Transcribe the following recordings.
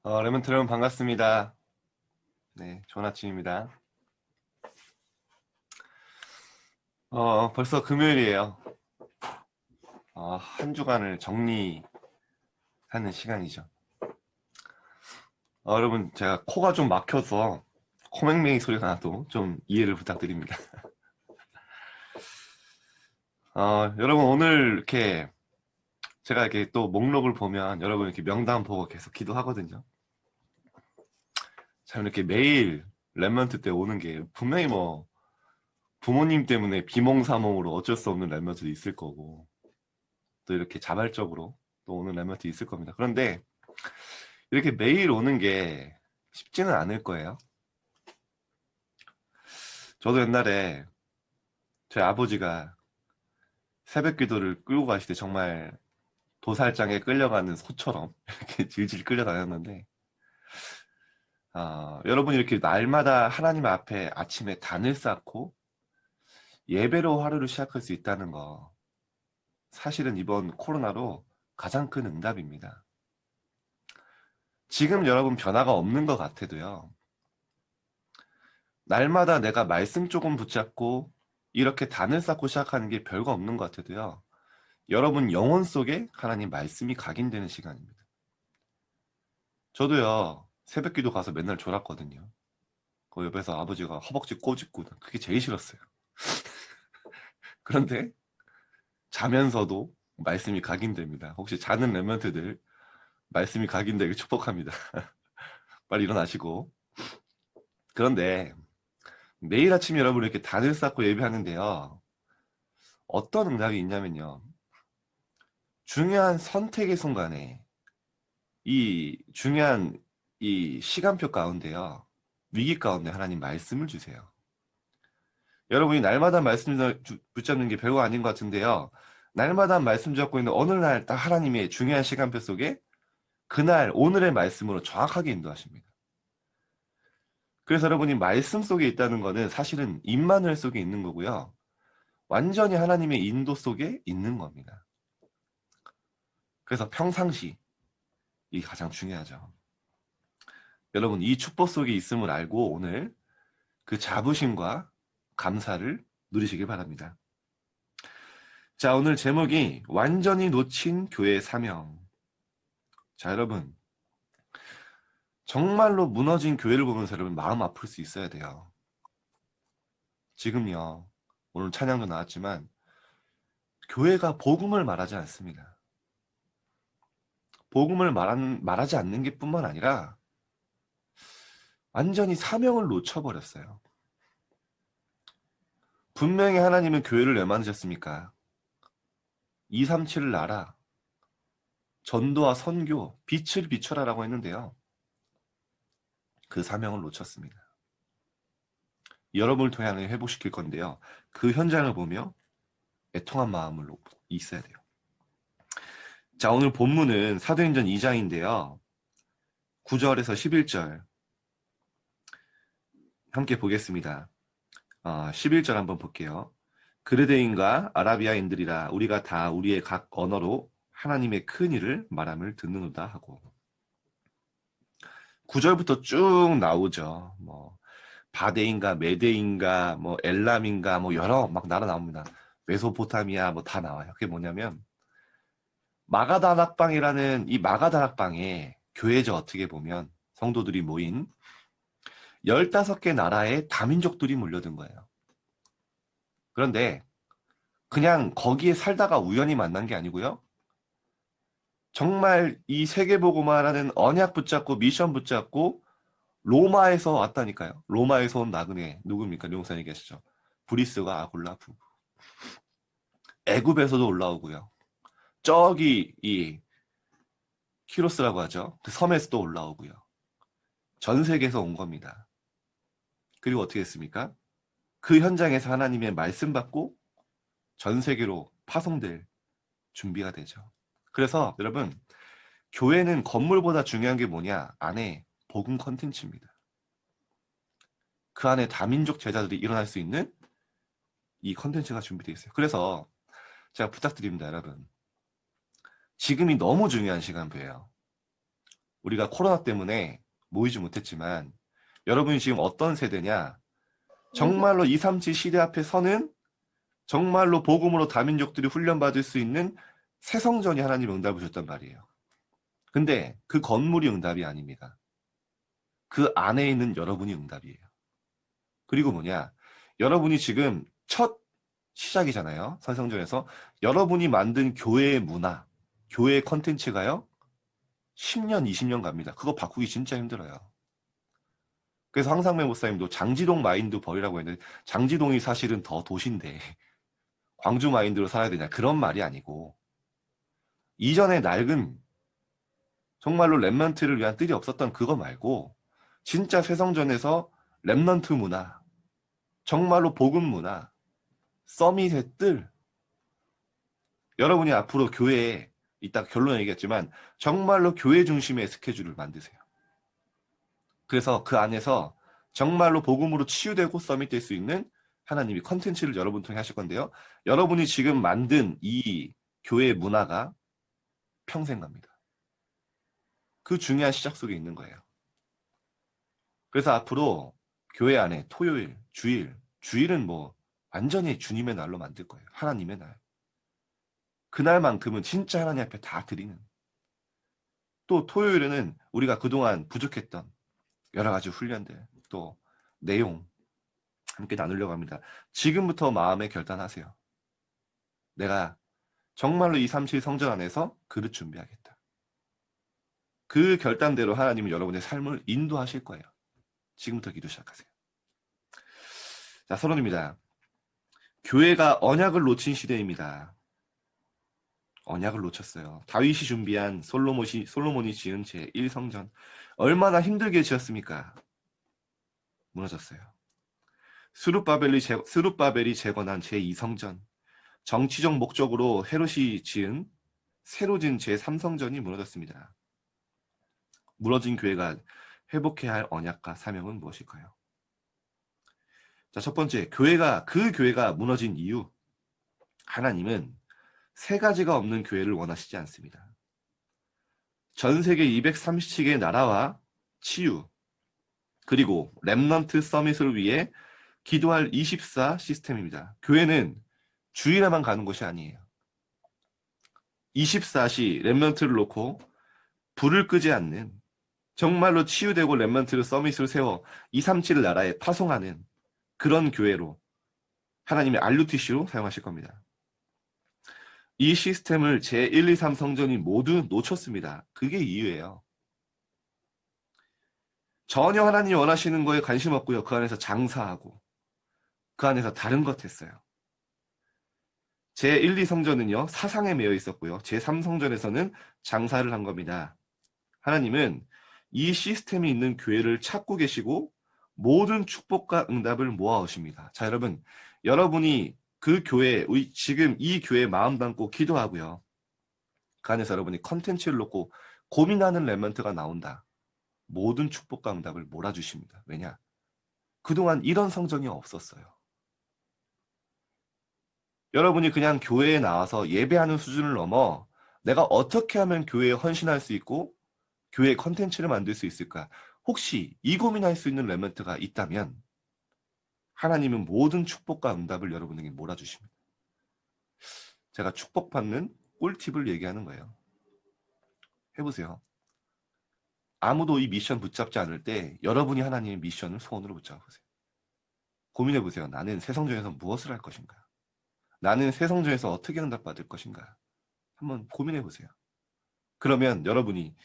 레몬트 여러분 반갑습니다. 네, 좋은 아침입니다. 벌써 금요일이에요. 한 주간을 정리하는 시간이죠. 여러분, 제가 코가 좀 막혀서 코맹맹이 소리가 나도 좀 이해를 부탁드립니다. 여러분, 오늘 이렇게 제가 이렇게 또 목록을 보면 여러분 이렇게 명단 보고 계속 기도하거든요. 참 이렇게 매일 랩런트 때 오는 게 분명히 뭐 부모님 때문에 비몽사몽으로 어쩔 수 없는 랩런트도 있을 거고 또 이렇게 자발적으로 또 오는 랩런트 있을 겁니다. 그런데 이렇게 매일 오는 게 쉽지는 않을 거예요. 저도 옛날에 저희 아버지가 새벽 기도를 끌고 가실 때 정말 도살장에 끌려가는 소처럼 이렇게 질질 끌려다녔는데 여러분이 이렇게 날마다 하나님 앞에 아침에 단을 쌓고 예배로 하루를 시작할 수 있다는 거 사실은 이번 코로나로 가장 큰 응답입니다. 지금 여러분 변화가 없는 것 같아도요. 날마다 내가 말씀 조금 붙잡고 이렇게 단을 쌓고 시작하는 게 별거 없는 것 같아도요. 여러분 영혼 속에 하나님 말씀이 각인되는 시간입니다. 저도요. 새벽기도 가서 맨날 졸았거든요. 그 옆에서 아버지가 허벅지 꼬집고 그게 제일 싫었어요. 그런데 자면서도 말씀이 각인됩니다. 혹시 자는 랩런트들 말씀이 각인되길 축복합니다. 빨리 일어나시고. 그런데 매일 아침 여러분 이렇게 단을 쌓고 예배하는데요. 어떤 응답이 있냐면요. 중요한 선택의 순간에 이 중요한 이 시간표 가운데요. 위기 가운데 하나님 말씀을 주세요. 여러분이 날마다 말씀 붙잡는 게 별거 아닌 것 같은데요. 날마다 말씀 잡고 있는 어느 날 딱 하나님의 중요한 시간표 속에 그날 오늘의 말씀으로 정확하게 인도하십니다. 그래서 여러분이 말씀 속에 있다는 거는 사실은 임마누엘 속에 있는 거고요. 완전히 하나님의 인도 속에 있는 겁니다. 그래서 평상시 이게 가장 중요하죠. 여러분 이 축복 속에 있음을 알고 오늘 그 자부심과 감사를 누리시길 바랍니다. 자, 오늘 제목이 완전히 놓친 교회 사명. 자, 여러분 정말로 무너진 교회를 보면서 여러분 마음 아플 수 있어야 돼요. 지금요, 오늘 찬양도 나왔지만 교회가 복음을 말하지 않습니다. 복음을 말하지 않는 게 뿐만 아니라 완전히 사명을 놓쳐버렸어요. 분명히 하나님은 교회를 왜 만드셨습니까? 237을 알아. 전도와 선교, 빛을 비춰라라고 했는데요. 그 사명을 놓쳤습니다. 여러분을 통해 하나님 회복시킬 건데요. 그 현장을 보며 애통한 마음으로 있어야 돼요. 자, 오늘 본문은 사도행전 2장인데요. 9절에서 11절 함께 보겠습니다. 11절 한번 볼게요. 그레데인과 아라비아인들이라 우리가 다 우리의 각 언어로 하나님의 큰 일을 말함을 듣는도다 하고 9절부터 쭉 나오죠. 뭐 바데인가 메데인가 뭐 엘람인가 뭐 여러 막 나라 나옵니다. 메소포타미아 뭐 다 나와요. 그게 뭐냐면 마가다락방이라는 이 마가다락방에 교회죠. 어떻게 보면 성도들이 모인 15개 나라의 다민족들이 몰려든 거예요. 그런데 그냥 거기에 살다가 우연히 만난 게 아니고요. 정말 이 세계보고마라는 언약 붙잡고 미션 붙잡고 로마에서 왔다니까요. 로마에서 온 나그네 누굽니까? 용사 얘기하시죠. 브리스와 아굴라 부부. 애굽에서도 올라오고요. 저기 이 키로스라고 하죠. 그 섬에서도 올라오고요. 전 세계에서 온 겁니다. 그리고 어떻게 했습니까? 그 현장에서 하나님의 말씀 받고 전 세계로 파송될 준비가 되죠. 그래서 여러분 교회는 건물보다 중요한 게 뭐냐? 안에 복음 컨텐츠입니다. 그 안에 다민족 제자들이 일어날 수 있는 이 컨텐츠가 준비되어 있어요. 그래서 제가 부탁드립니다, 여러분. 지금이 너무 중요한 시간표예요. 우리가 코로나 때문에 모이지 못했지만 여러분이 지금 어떤 세대냐? 정말로 237 시대 앞에 서는 정말로 복음으로 다민족들이 훈련받을 수 있는 새성전이 하나님 응답을 줬단 말이에요. 근데 그 건물이 응답이 아닙니다. 그 안에 있는 여러분이 응답이에요. 그리고 뭐냐? 여러분이 지금 첫 시작이잖아요. 선성전에서 여러분이 만든 교회의 문화, 교회의 컨텐츠가요. 10년, 20년 갑니다. 그거 바꾸기 진짜 힘들어요. 그래서 황상매 목사님도 장지동 마인드 버리라고 했는데 장지동이 사실은 더 도시인데 광주 마인드로 살아야 되냐 그런 말이 아니고 이전에 낡은 정말로 랩런트를 위한 뜰이 없었던 그거 말고 진짜 새성전에서 랩런트 문화, 정말로 복음 문화, 서밋의 뜰 여러분이 앞으로 교회에 이따 결론 얘기했지만 정말로 교회 중심의 스케줄을 만드세요. 그래서 그 안에서 정말로 복음으로 치유되고 서밋될 수 있는 하나님이 컨텐츠를 여러분 통해 하실 건데요. 여러분이 지금 만든 이 교회 문화가 평생 갑니다. 그 중요한 시작 속에 있는 거예요. 그래서 앞으로 교회 안에 토요일, 주일은 뭐 완전히 주님의 날로 만들 거예요. 하나님의 날. 그날만큼은 진짜 하나님 앞에 다 드리는. 또 토요일에는 우리가 그동안 부족했던 여러 가지 훈련들, 또 내용 함께 나누려고 합니다. 지금부터 마음에 결단하세요. 내가 정말로 237 성전 안에서 그릇 준비하겠다. 그 결단대로 하나님은 여러분의 삶을 인도하실 거예요. 지금부터 기도 시작하세요. 자, 서론입니다. 교회가 언약을 놓친 시대입니다. 언약을 놓쳤어요. 다윗이 준비한 솔로몬이 지은 제1성전 얼마나 힘들게 지었습니까? 무너졌어요. 스룹바벨이 재건한 제2성전 정치적 목적으로 헤롯이 지은 새로 진 제3성전이 무너졌습니다. 무너진 교회가 회복해야 할 언약과 사명은 무엇일까요? 자, 첫 번째, 그 교회가 무너진 이유. 하나님은 세 가지가 없는 교회를 원하시지 않습니다. 전 세계 237개의 나라와 치유, 그리고 렘넌트 서밋을 위해 기도할 24 시스템입니다. 교회는 주일에만 가는 곳이 아니에요. 24시 렘넌트를 놓고 불을 끄지 않는 정말로 치유되고 렘넌트를 서밋을 세워 237 나라에 파송하는 그런 교회로 하나님의 RUTC로 사용하실 겁니다. 이 시스템을 제1, 2, 3 성전이 모두 놓쳤습니다. 그게 이유예요. 전혀 하나님이 원하시는 거에 관심 없고요. 그 안에서 장사하고 그 안에서 다른 것 했어요. 제1, 2 성전은요. 사상에 매여 있었고요. 제3 성전에서는 장사를 한 겁니다. 하나님은 이 시스템이 있는 교회를 찾고 계시고 모든 축복과 응답을 모아오십니다. 자, 여러분이 그 교회, 지금 이 교회에 마음 담고 기도하고요. 그 안에서 여러분이 컨텐츠를 놓고 고민하는 렘넌트가 나온다. 모든 축복과 응답을 몰아주십니다. 왜냐? 그동안 이런 성전이 없었어요. 여러분이 그냥 교회에 나와서 예배하는 수준을 넘어 내가 어떻게 하면 교회에 헌신할 수 있고 교회 컨텐츠를 만들 수 있을까? 혹시 이 고민할 수 있는 렘넌트가 있다면 하나님은 모든 축복과 응답을 여러분에게 몰아주십니다. 제가 축복받는 꿀팁을 얘기하는 거예요. 해보세요. 아무도 이 미션 붙잡지 않을 때 여러분이 하나님의 미션을 소원으로 붙잡으세요. 고민해보세요. 나는 새 성전에서 무엇을 할 것인가? 나는 새 성전에서 어떻게 응답받을 것인가? 한번 고민해보세요. 그러면 여러분이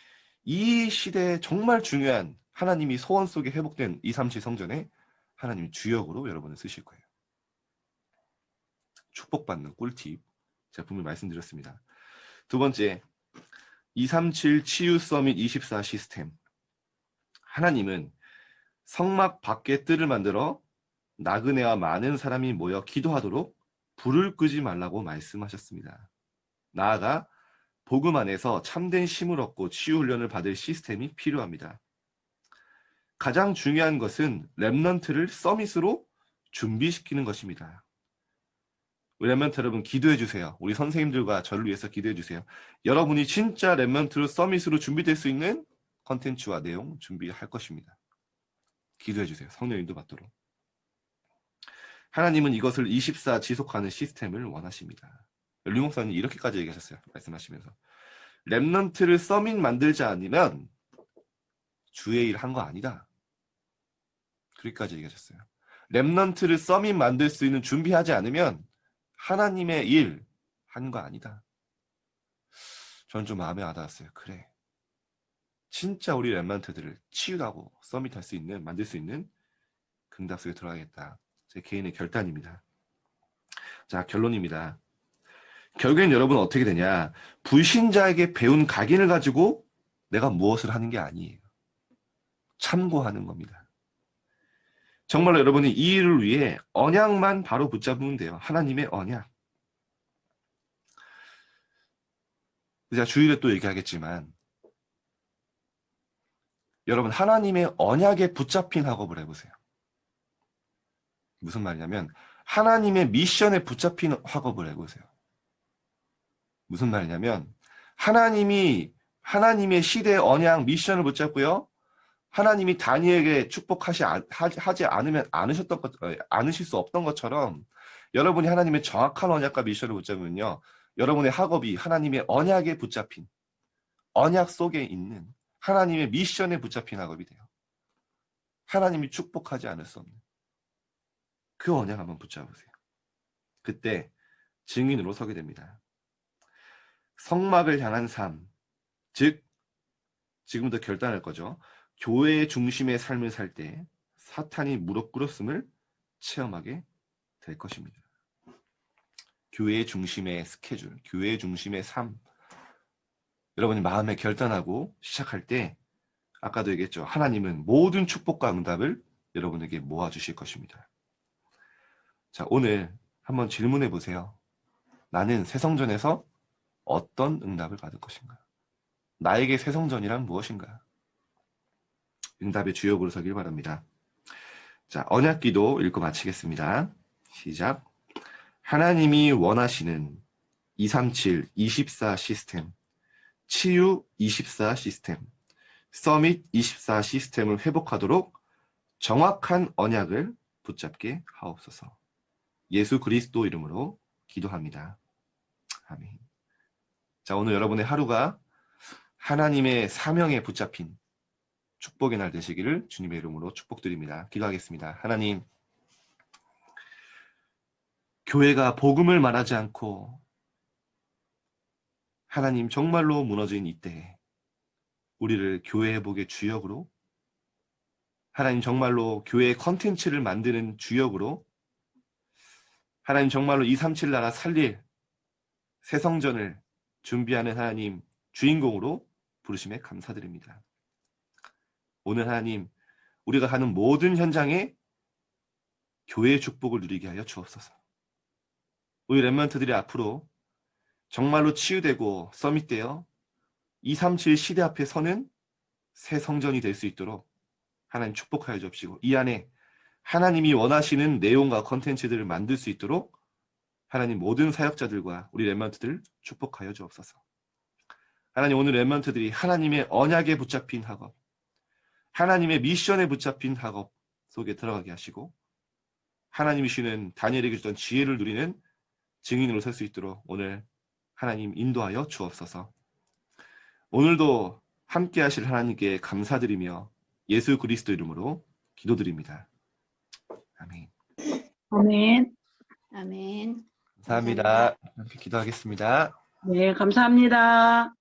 이 시대에 정말 중요한 하나님이 소원 속에 회복된 237 성전에 하나님이 주역으로 여러분을 쓰실 거예요. 축복받는 꿀팁 제가 분명히 말씀드렸습니다. 두 번째, 237 치유 서밋 24 시스템. 하나님은 성막 밖에 뜰을 만들어 나그네와 많은 사람이 모여 기도하도록 불을 끄지 말라고 말씀하셨습니다. 나아가 복음 안에서 참된 힘을 얻고 치유 훈련을 받을 시스템이 필요합니다. 가장 중요한 것은 렘넌트를 서밋으로 준비시키는 것입니다. 렘넌트 여러분 기도해 주세요. 우리 선생님들과 저를 위해서 기도해 주세요. 여러분이 진짜 렘넌트로 서밋으로 준비될 수 있는 컨텐츠와 내용 준비할 것입니다. 기도해 주세요. 성령 인도 받도록. 하나님은 이것을 24 지속하는 시스템을 원하십니다. 류 목사님 이렇게까지 얘기하셨어요. 말씀하시면서 렘넌트를 서밋 만들지 않으면 주의 일 한 거 아니다. 그렇게까지 얘기하셨어요. 렘넌트를 서밋 만들 수 있는 준비하지 않으면 하나님의 일 한 거 아니다. 저는 좀 마음에 와닿았어요. 그래. 진짜 우리 렘넌트들을 치유하고 서밋할 수 있는, 만들 수 있는 응답 속에 들어가겠다. 제 개인의 결단입니다. 자, 결론입니다. 결국엔 여러분 어떻게 되냐? 불신자에게 배운 각인을 가지고 내가 무엇을 하는 게 아니에요. 참고하는 겁니다. 정말로 여러분이 이 일을 위해 언약만 바로 붙잡으면 돼요. 하나님의 언약. 제가 주일에 또 얘기하겠지만 여러분 하나님의 언약에 붙잡힌 학업을 해보세요. 무슨 말이냐면 하나님의 미션에 붙잡힌 학업을 해보세요. 무슨 말이냐면 하나님의 시대의 언약 미션을 붙잡고요. 하나님이 다니엘에게 축복하지 않으면 않으실 수 없던 것처럼 여러분이 하나님의 정확한 언약과 미션을 붙잡으면요. 여러분의 학업이 하나님의 언약에 붙잡힌 언약 속에 있는 하나님의 미션에 붙잡힌 학업이 돼요. 하나님이 축복하지 않을 수 없는 그 언약 한번 붙잡으세요. 그때 증인으로 서게 됩니다. 성막을 향한 삶, 즉 지금부터 결단할 거죠. 교회의 중심의 삶을 살 때 사탄이 무릎 꿇었음을 체험하게 될 것입니다. 교회의 중심의 스케줄, 교회의 중심의 삶, 여러분이 마음에 결단하고 시작할 때 아까도 얘기했죠. 하나님은 모든 축복과 응답을 여러분에게 모아주실 것입니다. 자, 오늘 한번 질문해 보세요. 나는 새성전에서 어떤 응답을 받을 것인가? 나에게 새성전이란 무엇인가? 응답의 주역으로 서길 바랍니다. 자, 언약기도 읽고 마치겠습니다. 시작. 하나님이 원하시는 237, 24 시스템, 치유 24 시스템, 서밋 24 시스템을 회복하도록 정확한 언약을 붙잡게 하옵소서. 예수 그리스도 이름으로 기도합니다. 아멘. 자, 오늘 여러분의 하루가 하나님의 사명에 붙잡힌 축복의 날 되시기를 주님의 이름으로 축복드립니다. 기도하겠습니다. 하나님, 교회가 복음을 말하지 않고 하나님 정말로 무너진 이때에 우리를 교회 회복의 주역으로 하나님 정말로 교회의 컨텐츠를 만드는 주역으로 하나님 정말로 237 나라 살릴 새 성전을 준비하는 하나님 주인공으로 부르심에 감사드립니다. 오늘 하나님 우리가 가는 모든 현장에 교회의 축복을 누리게 하여 주옵소서. 우리 렘넌트들이 앞으로 정말로 치유되고 서밋되어 237 시대 앞에 서는 새 성전이 될 수 있도록 하나님 축복하여 주옵시고 이 안에 하나님이 원하시는 내용과 컨텐츠들을 만들 수 있도록 하나님 모든 사역자들과 우리 렘넌트들 축복하여 주옵소서. 하나님 오늘 렘넌트들이 하나님의 언약에 붙잡힌 학업, 하나님의 미션에 붙잡힌 학업 속에 들어가게 하시고 하나님이 주시는 다니엘에게 주던 지혜를 누리는 증인으로 설 수 있도록 오늘 하나님 인도하여 주옵소서. 오늘도 함께 하실 하나님께 감사드리며 예수 그리스도 이름으로 기도드립니다. 아멘. 아멘. 아멘. 감사합니다. 함께 기도하겠습니다. 네, 감사합니다.